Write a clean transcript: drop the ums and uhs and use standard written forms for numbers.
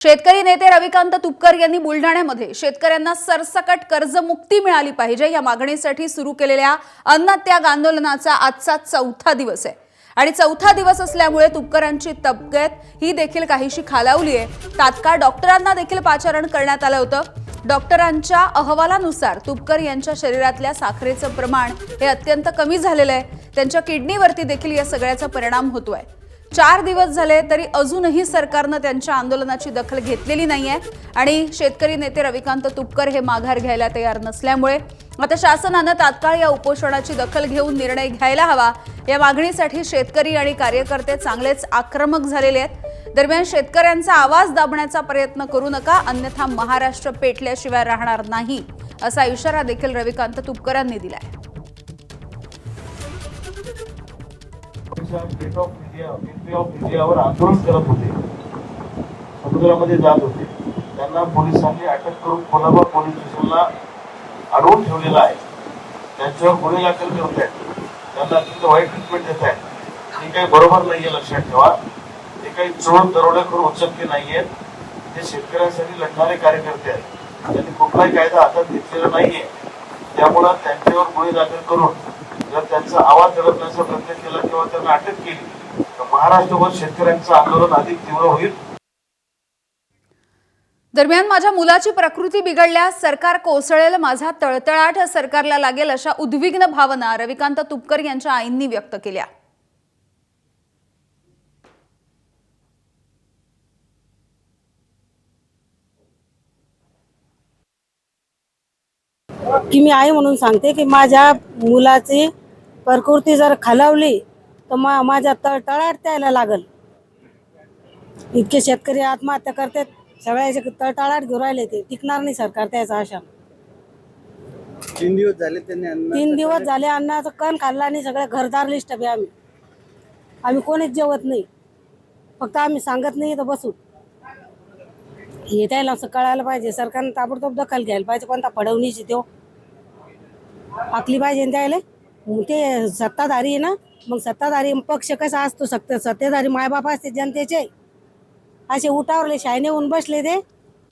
शेतकरी नेते रविकांत तुपकर यांनी बुलढाण्यामध्ये शेतकऱ्यांना सरसकट कर्जमुक्ती मिळाली पाहिजे या मागणीसाठी सुरू केलेल्या अन्नत्याग आंदोलनाचा आजचा चौथा दिवस आहे आणि चौथा दिवस असल्यामुळे तुपकरांची तब्येत ही देखील काहीशी खालावली आहे। तात्काळ डॉक्टरांना देखील पाचारण करण्यात आलं होतं। डॉक्टरांच्या अहवालानुसार तुपकर यांच्या शरीरातल्या साखरेचं प्रमाण हे अत्यंत कमी झालेलं आहे। त्यांच्या किडनीवरती देखील या सगळ्याचा परिणाम होतोय। 4 दिवस झाले तरी अजूनही सरकारने त्यांच्या आंदोलनाची दखल घेतलेली नाहीये आणि शेतकरी नेते रविकांत तुपकर हे माघार घ्यायला तयार नसल्यामुळे आता शासनाने तात्काळ या उपोषणाची दखल घेऊन निर्णय घ्यायला हवा या मागणीसाठी शेतकरी आणि कार्यकर्ते चांगलेच आक्रमक झालेले आहेत। दरम्यान शेतकऱ्यांचा आवाज दाबण्याचा प्रयत्न करू नका, अन्यथा महाराष्ट्र पेटल्याशिवाय राहणार नाही असा इशारा देखील रविकांत तुपकरांनी दिलाय। गेट ऑफ इंडियावर आंदोलन करत होते, समुद्रामध्ये जात होते। त्यांना पोलिसांनी अटक करून कोल्हापूर पोलीस स्टेशनला अडवून ठेवलेलं आहे। त्यांच्यावर गुन्हे दाखल करत आहेत, त्यांना अत्यंत वाईट ट्रीटमेंट देत आहेत। हे काही बरोबर नाहीये, लक्षात ठेवा। हे काही चोर दरोडेखोर उचलके नाहीयेत, ते शेतकऱ्यांसाठी लढणारे कार्यकर्ते आहेत। त्यांनी कुठलाही कायदा हातात घेतलेला नाहीये, त्यामुळे त्यांच्यावर गुन्हे दाखल करून जर त्यांचा आवाज दडपण्याचा प्रयत्न केला किंवा त्यांना अटक केली तर महाराष्ट्रभर शेतकऱ्यांचं आंदोलन अधिक तीव्र होईल। दरम्यान माझ्या मुलाची प्रकृती बिघडल्यास सरकार कोसळेल, माझा तळतळाट सरकारला लागेल अशा उद्विग्न भावना रविकांत तुपकर यांच्या आईंनी व्यक्त केल्या। की मी आई म्हणून सांगते की माझ्या मुलाची प्रकृती जर खालावली तर माझ्या तळतळाट त्याला लागल। इतके शेतकरी आत्महत्या करतात, सगळ्याचे तळतळाट घेऊन राहिले, ते टिकणार नाही सरकार त्याचा आशा। 3 दिवस झाले त्यांनी 3 दिवस झाले अन्नाचं कण खाल्ला नाही, सगळे घरदार लिस्ट बी आम्ही कोणीच जेवत नाही, फक्त आम्ही सांगत नाही तर बसू। हे त्याला असं कळायला पाहिजे, सरकारने ताबडतोब दखल घ्यायला पाहिजे। कोणता फडवणीची तो आखली पाहिजे त्याला। ते सत्ताधारी आहे ना, मग सत्ताधारी पक्ष कसा असतो, सत्ताधारी मायबाप असते जनतेचे, असे उठावरले शायने होऊन बसले ते।